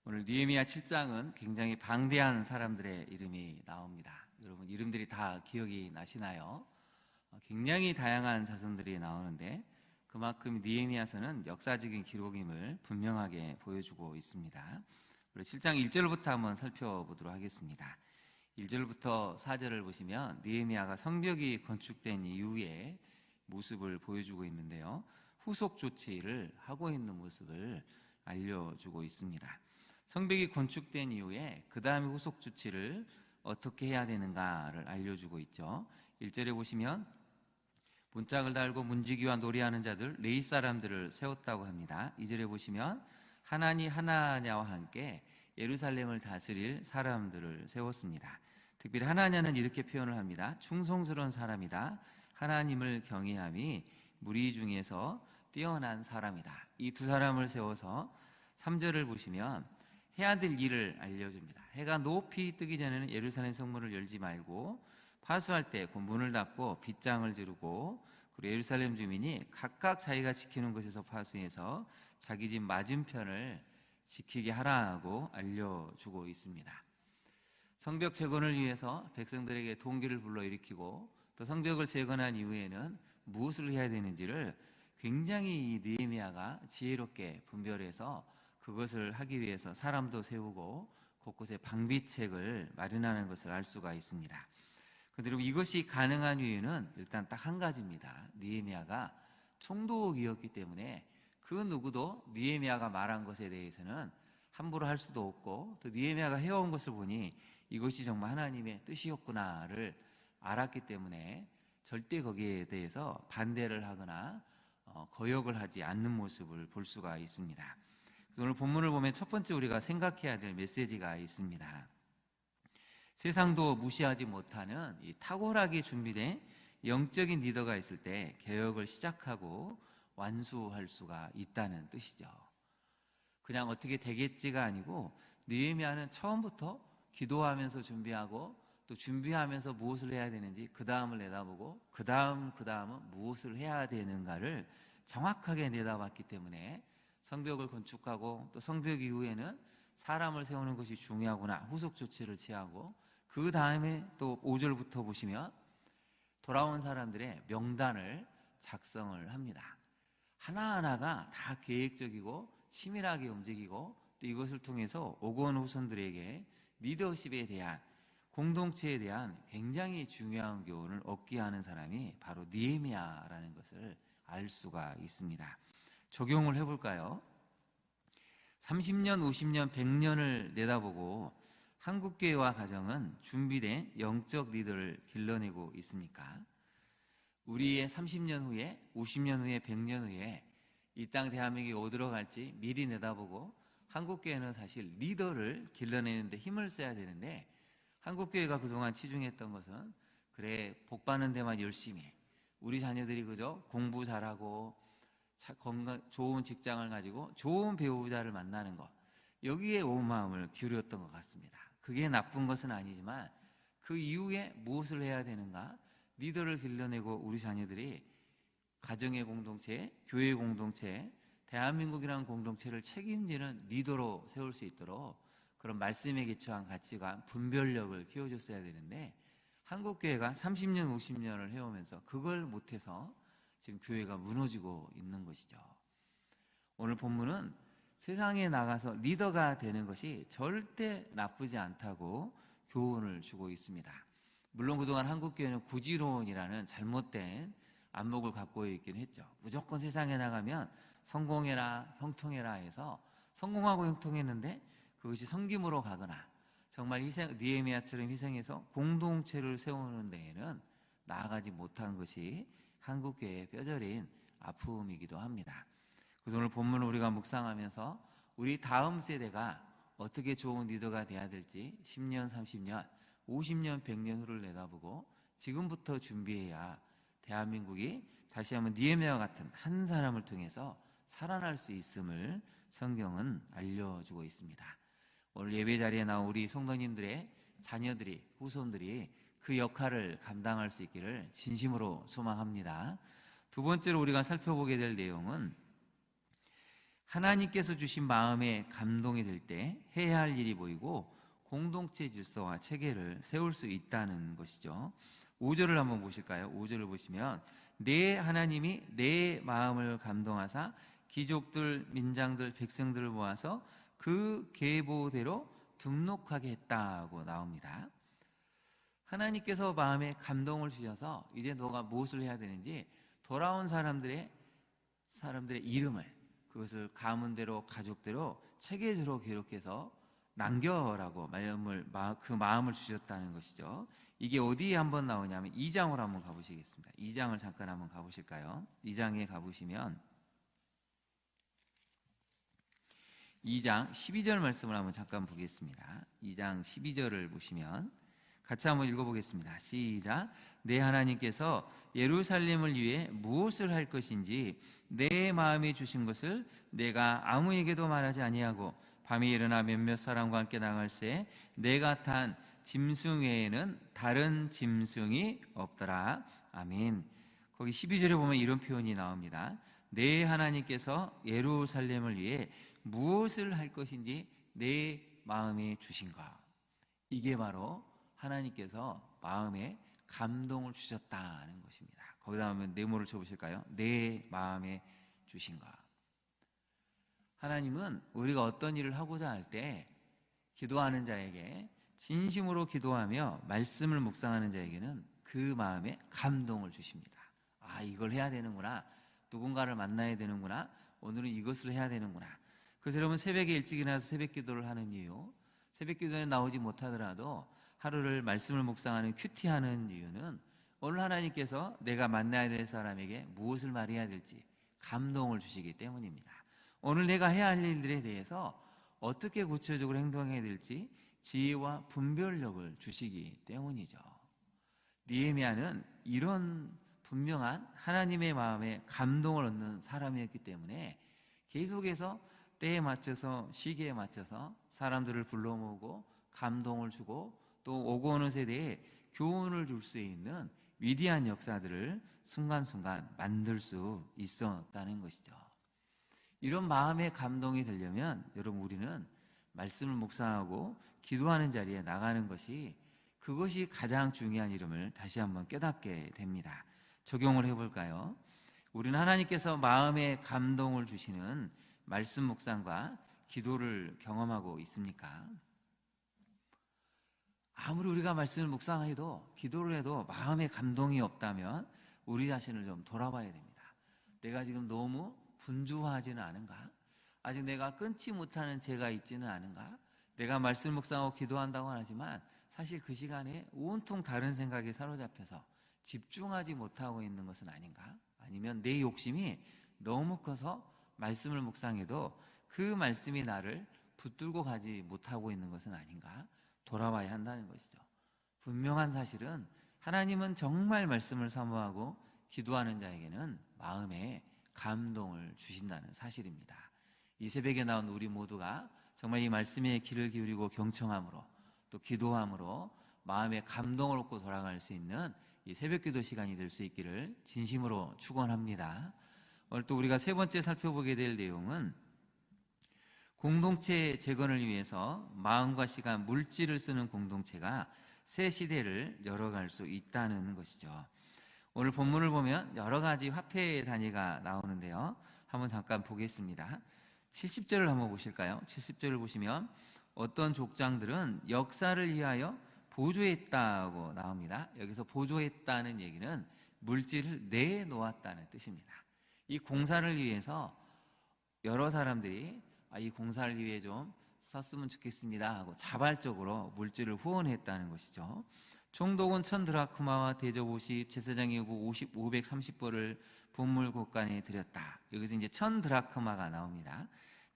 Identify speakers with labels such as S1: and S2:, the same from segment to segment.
S1: 오늘 느헤미야 7장은 굉장히 방대한 사람들의 이름이 나옵니다. 여러분 이름들이 다 기억이 나시나요? 굉장히 다양한 자손들이 나오는데 그만큼 느헤미야서는 역사적인 기록임을 분명하게 보여주고 있습니다. 우리 7장 1절부터 한번 살펴보도록 하겠습니다. 1절부터 4절을 보시면 느헤미야가 성벽이 건축된 이후의 모습을 보여주고 있는데요. 후속 조치를 하고 있는 모습을 알려주고 있습니다. 성벽이 건축된 이후에 그 다음에 후속 조치를 어떻게 해야 되는가를 알려주고 있죠. 1절에 보시면 문짝을 달고 문지기와 노래하는 자들 레위 사람들을 세웠다고 합니다. 2절에 보시면 하나니 하나냐와 함께 예루살렘을 다스릴 사람들을 세웠습니다. 특별히 하나냐는 이렇게 표현을 합니다. 충성스러운 사람이다. 하나님을 경외함이 무리 중에서 뛰어난 사람이다. 이 두 사람을 세워서 3절을 보시면 해야 될 일을 알려줍니다. 해가 높이 뜨기 전에는 예루살렘 성문을 열지 말고 파수할 때 그 문을 닫고 빗장을 지르고 그리고 예루살렘 주민이 각각 자기가 지키는 곳에서 파수해서 자기 집 맞은편을 지키게 하라고 알려주고 있습니다. 성벽 재건을 위해서 백성들에게 동기를 불러일으키고 또 성벽을 재건한 이후에는 무엇을 해야 되는지를 굉장히 이 느헤미야가 지혜롭게 분별해서 그것을 하기 위해서 사람도 세우고 곳곳에 방비책을 마련하는 것을 알 수가 있습니다. 그런데 이것이 가능한 이유는 일단 딱 한 가지입니다. 느헤미야가 총독이었기 때문에 그 누구도 느헤미야가 말한 것에 대해서는 함부로 할 수도 없고 또 느헤미야가 해온 것을 보니 이것이 정말 하나님의 뜻이었구나를 알았기 때문에 절대 거기에 대해서 반대를 하거나 거역을 하지 않는 모습을 볼 수가 있습니다. 오늘 본문을 보면 첫 번째 우리가 생각해야 될 메시지가 있습니다. 세상도 무시하지 못하는 이 탁월하게 준비된 영적인 리더가 있을 때 개혁을 시작하고 완수할 수가 있다는 뜻이죠. 그냥 어떻게 되겠지가 아니고 느헤미야는 처음부터 기도하면서 준비하고 또 준비하면서 무엇을 해야 되는지 그 다음을 내다보고 그 다음은 무엇을 해야 되는가를 정확하게 내다봤기 때문에 성벽을 건축하고 또 성벽 이후에는 사람을 세우는 것이 중요하구나 후속 조치를 취하고 그 다음에 또 5절부터 보시면 돌아온 사람들의 명단을 작성을 합니다. 하나하나가 다 계획적이고 치밀하게 움직이고 또 이것을 통해서 오고 온 후손들에게 리더십에 대한 공동체에 대한 굉장히 중요한 교훈을 얻게 하는 사람이 바로 느헤미야라는 것을 알 수가 있습니다. 적용을 해볼까요? 30년, 50년, 100년을 내다보고 한국교회와 가정은 준비된 영적 리더를 길러내고 있습니까? 우리의 30년 후에, 50년 후에, 100년 후에 이 땅 대한민국이 어디로 갈지 미리 내다보고 한국교회는 사실 리더를 길러내는 데 힘을 써야 되는데 한국교회가 그동안 치중했던 것은 그래 복받는 데만 열심히 해. 우리 자녀들이 그저 공부 잘하고 좋은 직장을 가지고 좋은 배우자를 만나는 것 여기에 온 마음을 기울였던 것 같습니다. 그게 나쁜 것은 아니지만 그 이후에 무엇을 해야 되는가 리더를 길러내고 우리 자녀들이 가정의 공동체, 교회 공동체, 대한민국이라는 공동체를 책임지는 리더로 세울 수 있도록 그런 말씀에 기초한 가치관, 분별력을 키워줬어야 되는데 한국교회가 30년, 50년을 해오면서 그걸 못해서 지금 교회가 무너지고 있는 것이죠. 오늘 본문은 세상에 나가서 리더가 되는 것이 절대 나쁘지 않다고 교훈을 주고 있습니다. 물론 그동안 한국교회는 구지론이라는 잘못된 안목을 갖고 있긴 했죠. 무조건 세상에 나가면 성공해라, 형통해라 해서 성공하고 형통했는데 그것이 섬김으로 가거나 정말 느헤미야처럼 희생해서 공동체를 세우는 데에는 나아가지 못한 것이 한국교회의 뼈저린 아픔이기도 합니다. 그래서 오늘 본문을 우리가 묵상하면서 우리 다음 세대가 어떻게 좋은 리더가 돼야 될지 10년, 30년, 50년, 100년 후를 내다보고 지금부터 준비해야 대한민국이 다시 한번 느헤미야와 같은 한 사람을 통해서 살아날 수 있음을 성경은 알려주고 있습니다. 오늘 예배 자리에 나온 우리 성도님들의 자녀들이, 후손들이 그 역할을 감당할 수 있기를 진심으로 소망합니다. 두 번째로 우리가 살펴보게 될 내용은 하나님께서 주신 마음에 감동이 될 때 해야 할 일이 보이고 공동체 질서와 체계를 세울 수 있다는 것이죠. 5절을 한번 보실까요? 5절을 보시면 내 하나님이 내 마음을 감동하사 귀족들, 민장들, 백성들을 모아서 그 계보대로 등록하게 했다고 나옵니다. 하나님께서 마음에 감동을 주셔서 이제 너가 무엇을 해야 되는지 돌아온 사람들의 이름을, 그것을 가문대로 가족대로 체계적으로 기록해서 남겨라고 그 마음을 주셨다는 것이죠. 이게 어디에 한번 나오냐면 2장으로 한번 가보시겠습니다. 2장을 잠깐 한번 가보실까요? 2장에 가보시면 2장 12절 말씀을 한번 잠깐 보겠습니다. 2장 12절을 보시면 같이 한번 읽어보겠습니다. 시작. 내 하나님께서 예루살렘을 위해 무엇을 할 것인지 내 마음에 주신 것을 내가 아무에게도 말하지 아니하고 밤에 일어나 몇몇 사람과 함께 나갈새 내가 탄 짐승 외에는 다른 짐승이 없더라. 아멘. 거기 12절에 보면 이런 표현이 나옵니다. 내 하나님께서 예루살렘을 위해 무엇을 할 것인지 내 마음에 주신 것. 이게 바로 하나님께서 마음에 감동을 주셨다는 것입니다. 거기다 하면 네모를 쳐보실까요? 내 마음에 주신 것. 하나님은 우리가 어떤 일을 하고자 할 때 기도하는 자에게 진심으로 기도하며 말씀을 묵상하는 자에게는 그 마음에 감동을 주십니다. 아, 이걸 해야 되는구나. 누군가를 만나야 되는구나. 오늘은 이것을 해야 되는구나. 그래서 여러분 새벽에 일찍 일어나서 새벽 기도를 하는 이유, 새벽 기도에 나오지 못하더라도 하루를 말씀을 묵상하는 큐티하는 이유는 오늘 하나님께서 내가 만나야 될 사람에게 무엇을 말해야 될지 감동을 주시기 때문입니다. 오늘 내가 해야 할 일들에 대해서 어떻게 구체적으로 행동해야 될지 지혜와 분별력을 주시기 때문이죠. 느헤미야는 이런 분명한 하나님의 마음에 감동을 얻는 사람이었기 때문에 계속해서 때에 맞춰서 시기에 맞춰서 사람들을 불러 모으고 감동을 주고 또 오고 오는 세대에 교훈을 줄 수 있는 위대한 역사들을 순간순간 만들 수 있었다는 것이죠. 이런 마음의 감동이 되려면 여러분 우리는 말씀을 묵상하고 기도하는 자리에 나가는 것이 그것이 가장 중요한 이름을 다시 한번 깨닫게 됩니다. 적용을 해볼까요? 우리는 하나님께서 마음에 감동을 주시는 말씀 묵상과 기도를 경험하고 있습니까? 아무리 우리가 말씀을 묵상해도 기도를 해도 마음에 감동이 없다면 우리 자신을 좀 돌아봐야 됩니다. 내가 지금 너무 분주하지는 않은가? 아직 내가 끊지 못하는 죄가 있지는 않은가? 내가 말씀 묵상하고 기도한다고 하지만 사실 그 시간에 온통 다른 생각에 사로잡혀서 집중하지 못하고 있는 것은 아닌가? 아니면 내 욕심이 너무 커서 말씀을 묵상해도 그 말씀이 나를 붙들고 가지 못하고 있는 것은 아닌가? 돌아봐야 한다는 것이죠. 분명한 사실은 하나님은 정말 말씀을 사모하고 기도하는 자에게는 마음에 감동을 주신다는 사실입니다. 이 새벽에 나온 우리 모두가 정말 이 말씀에 귀를 기울이고 경청함으로 또 기도함으로 마음에 감동을 얻고 돌아갈 수 있는 이 새벽 기도 시간이 될 수 있기를 진심으로 축원합니다. 오늘 또 우리가 세 번째 살펴보게 될 내용은 공동체 재건을 위해서 마음과 시간, 물질을 쓰는 공동체가 새 시대를 열어갈 수 있다는 것이죠. 오늘 본문을 보면 여러 가지 화폐 단위가 나오는데요. 한번 잠깐 보겠습니다. 70절을 한번 보실까요? 70절을 보시면 어떤 족장들은 역사를 위하여 보조했다고 나옵니다. 여기서 보조했다는 얘기는 물질을 내놓았다는 뜻입니다. 이 공사를 위해서 여러 사람들이 이 공사를 위해 좀 썼으면 좋겠습니다 하고 자발적으로 물질을 후원했다는 것이죠. 총독은 1000드라크마와 대접 50, 제사장이 530벌을 분물 곳간에 드렸다. 여기서 이제 1000드라크마가 나옵니다.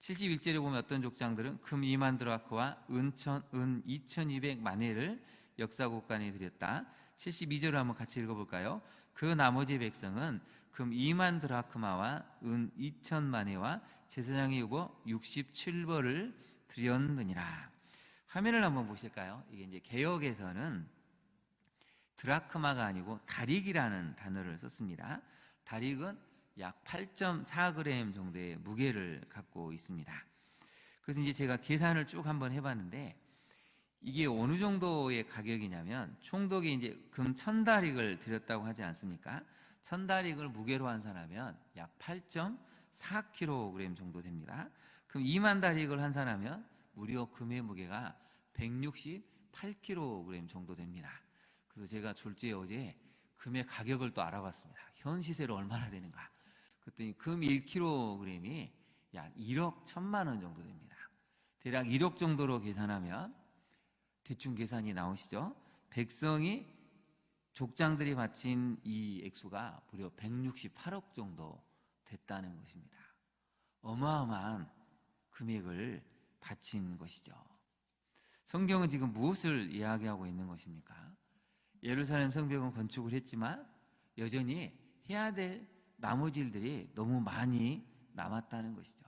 S1: 71절에 보면 어떤 족장들은 금 2만 드라크와 은 2200만회를 역사 곳간에 드렸다. 72절을 한번 같이 읽어볼까요? 그 나머지 백성은 금 2만 드라크마와 은 2000만회와 제사장이 오고 67벌을 드렸느니라. 화면을 한번 보실까요? 이게 이제 개역에서는 드라크마가 아니고 다릭이라는 단어를 썼습니다. 다릭은 약 8.4g 정도의 무게를 갖고 있습니다. 그래서 이제 제가 계산을 쭉 한번 해봤는데 이게 어느 정도의 가격이냐면 총독이 이제 금 1000다릭을 드렸다고 하지 않습니까? 1000다릭을 무게로 환산하면 약 8.4kg 정도 됩니다. 그럼 2만 다릭을 환산하면 무려 금의 무게가 168kg 정도 됩니다. 그래서 제가 졸지에 어제 금의 가격을 또 알아봤습니다. 현 시세로 얼마나 되는가? 그랬더니 금 1kg이 약 1억 1000만 원 정도 됩니다. 대략 1억 정도로 계산하면 대충 계산이 나오시죠? 백성이 족장들이 바친 이 액수가 무려 168억 정도 됐다는 것입니다. 어마어마한 금액을 바친 것이죠. 성경은 지금 무엇을 이야기하고 있는 것입니까? 예루살렘 성벽은 건축을 했지만 여전히 해야 될 나머지 일들이 너무 많이 남았다는 것이죠.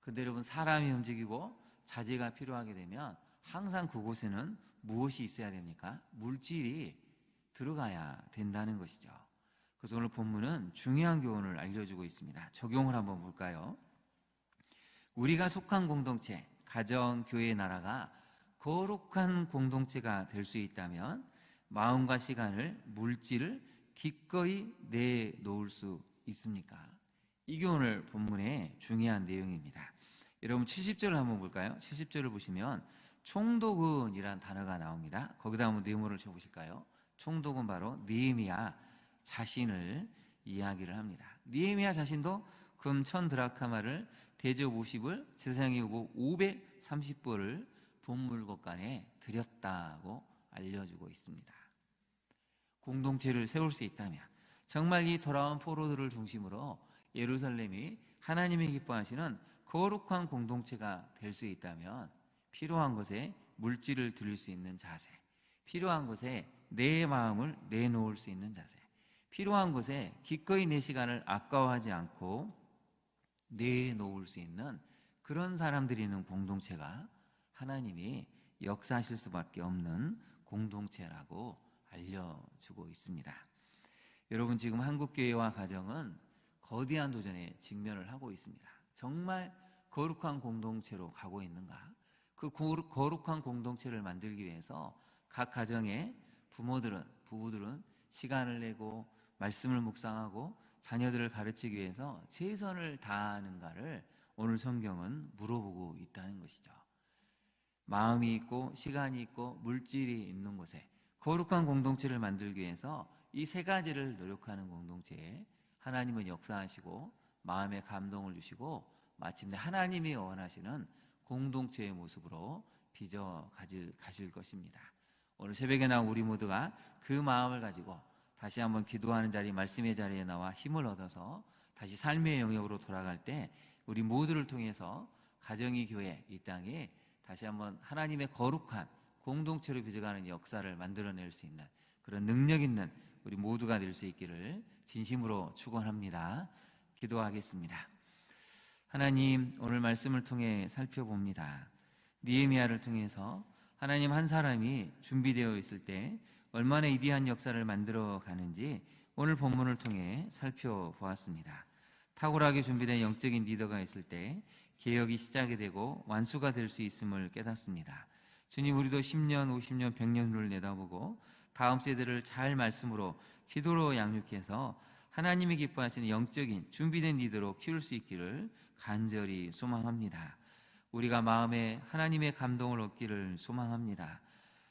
S1: 근데 여러분, 사람이 움직이고 자재가 필요하게 되면 항상 그곳에는 무엇이 있어야 됩니까? 물질이 들어가야 된다는 것이죠. 그래서 오늘 본문은 중요한 교훈을 알려주고 있습니다. 적용을 한번 볼까요? 우리가 속한 공동체, 가정, 교회, 나라가 거룩한 공동체가 될 수 있다면 마음과 시간을, 물질을 기꺼이 내놓을 수 있습니까? 이게 오늘 본문의 중요한 내용입니다. 여러분 70절을 한번 볼까요? 70절을 보시면 총독은이라는 단어가 나옵니다. 거기다 한번 네모를 쳐보실까요? 총독은 바로 느헤미야 자신을 이야기를 합니다. 느헤미야 자신도 금 1000드라카마를 대접 50을 제사장의 후보 530불을 본물것간에 드렸다고 알려주고 있습니다. 공동체를 세울 수 있다면 정말 이 돌아온 포로들을 중심으로 예루살렘이 하나님이 기뻐하시는 거룩한 공동체가 될 수 있다면 필요한 것에 물질을 드릴 수 있는 자세, 필요한 것에 내 마음을 내놓을 수 있는 자세, 필요한 것에 기꺼이 내 시간을 아까워하지 않고 내놓을 수 있는 그런 사람들이 있는 공동체가 하나님이 역사하실 수밖에 없는 공동체라고 알려주고 있습니다. 여러분, 지금 한국교회와 가정은 거대한 도전에 직면을 하고 있습니다. 정말 거룩한 공동체로 가고 있는가? 그 거룩한 공동체를 만들기 위해서 각 가정의 부부들은 시간을 내고 말씀을 묵상하고 자녀들을 가르치기 위해서 최선을 다하는가를 오늘 성경은 물어보고 있다는 것이죠. 마음이 있고 시간이 있고 물질이 있는 곳에 거룩한 공동체를 만들기 위해서 이 세 가지를 노력하는 공동체에 하나님은 역사하시고 마음에 감동을 주시고 마침내 하나님이 원하시는 공동체의 모습으로 빚어 가실 것입니다. 오늘 새벽에 나온 우리 모두가 그 마음을 가지고 다시 한번 기도하는 자리, 말씀의 자리에 나와 힘을 얻어서 다시 삶의 영역으로 돌아갈 때 우리 모두를 통해서 가정이 교회, 이 땅에 다시 한번 하나님의 거룩한 공동체로 빚어가는 역사를 만들어낼 수 있는 그런 능력 있는 우리 모두가 될 수 있기를 진심으로 축원합니다. 기도하겠습니다. 하나님, 오늘 말씀을 통해 살펴봅니다. 느헤미야를 통해서 하나님 한 사람이 준비되어 있을 때 얼마나 위대한 역사를 만들어 가는지 오늘 본문을 통해 살펴보았습니다. 탁월하게 준비된 영적인 리더가 있을 때 개혁이 시작이 되고 완수가 될 수 있음을 깨닫습니다. 주님, 우리도 10년, 50년, 100년 후를 내다보고 다음 세대를 잘 말씀으로 기도로 양육해서 하나님이 기뻐하시는 영적인 준비된 리더로 키울 수 있기를 간절히 소망합니다. 우리가 마음에 하나님의 감동을 얻기를 소망합니다.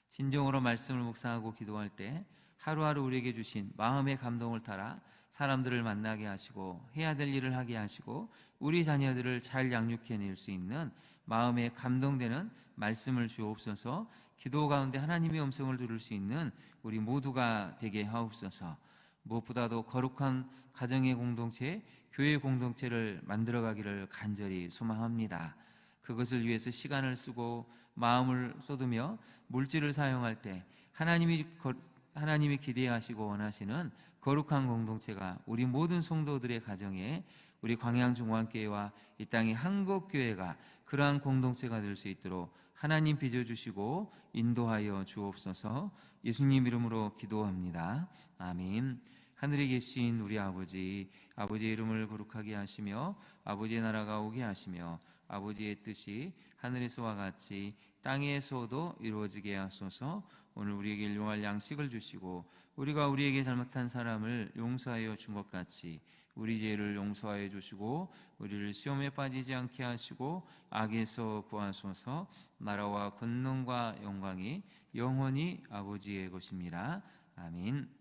S1: 진정으로 말씀을 묵상하고 기도할 때 하루하루 우리에게 주신 마음의 감동을 따라 사람들을 만나게 하시고 해야 될 일을 하게 하시고 우리 자녀들을 잘 양육해낼 수 있는 마음에 감동되는 말씀을 주옵소서. 기도 가운데 하나님의 음성을 들을 수 있는 우리 모두가 되게 하옵소서. 무엇보다도 거룩한 가정의 공동체, 교회 공동체를 만들어가기를 간절히 소망합니다. 그것을 위해서 시간을 쓰고 마음을 쏟으며 물질을 사용할 때 하나님이 기대하시고 원하시는 거룩한 공동체가 우리 모든 성도들의 가정에 우리 광양중앙교회와 이 땅의 한국교회가 그러한 공동체가 될 수 있도록 하나님 빚어주시고 인도하여 주옵소서. 예수님 이름으로 기도합니다. 아멘. 하늘에 계신 우리 아버지, 아버지의 이름을 거룩하게 하시며 아버지의 나라가 오게 하시며 아버지의 뜻이 하늘에서와 같이 땅에서도 이루어지게 하소서. 오늘 우리에게 일용할 양식을 주시고 우리가 우리에게 잘못한 사람을 용서하여 준 것 같이 우리 죄를 용서하여 주시고 우리를 시험에 빠지지 않게 하시고 악에서 구하소서. 나라와 권능과 영광이 영원히 아버지의 것입니다. 아멘.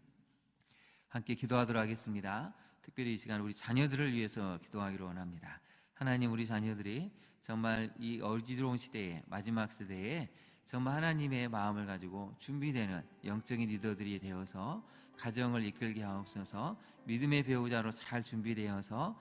S1: 함께 기도하도록 하겠습니다. 특별히 이 시간 우리 자녀들을 위해서 기도하기로 원합니다. 하나님, 우리 자녀들이 정말 이 어지러운 시대에, 마지막 세대에 정말 하나님의 마음을 가지고 준비되는 영적인 리더들이 되어서 가정을 이끌게 하옵소서. 믿음의 배우자로 잘 준비되어서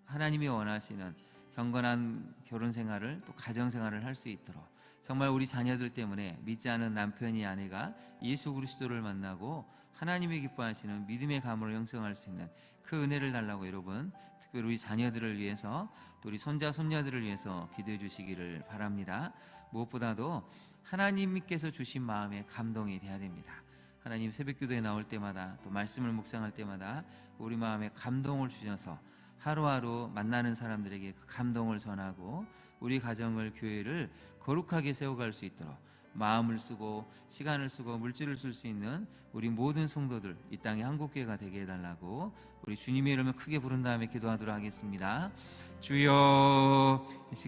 S1: 하나님이 원하시는 경건한 결혼 생활을, 또 가정 생활을 할 수 있도록 정말 우리 자녀들 때문에 믿지 않은 남편이, 아내가 예수 그리스도를 만나고 하나님이 기뻐하시는 믿음의 가문을 형성할 수 있는 그 은혜를 달라고 여러분, 특별히 우리 자녀들을 위해서, 또 우리 손자 손녀들을 위해서 기도해 주시기를 바랍니다. 무엇보다도 하나님께서 주신 마음에 감동이 돼야 됩니다. 하나님, 새벽기도에 나올 때마다, 또 말씀을 묵상할 때마다 우리 마음에 감동을 주셔서 하루하루 만나는 사람들에게 그 감동을 전하고 우리 가정을, 교회를 거룩하게 세워갈 수 있도록 마음을 쓰고 시간을 쓰고 물질을 쓸 수 있는 우리 모든 성도들, 이 땅의 한국교회가 되게 해달라고 우리 주님의 이름을 크게 부른 다음에 기도하도록 하겠습니다. 주여, 이 시간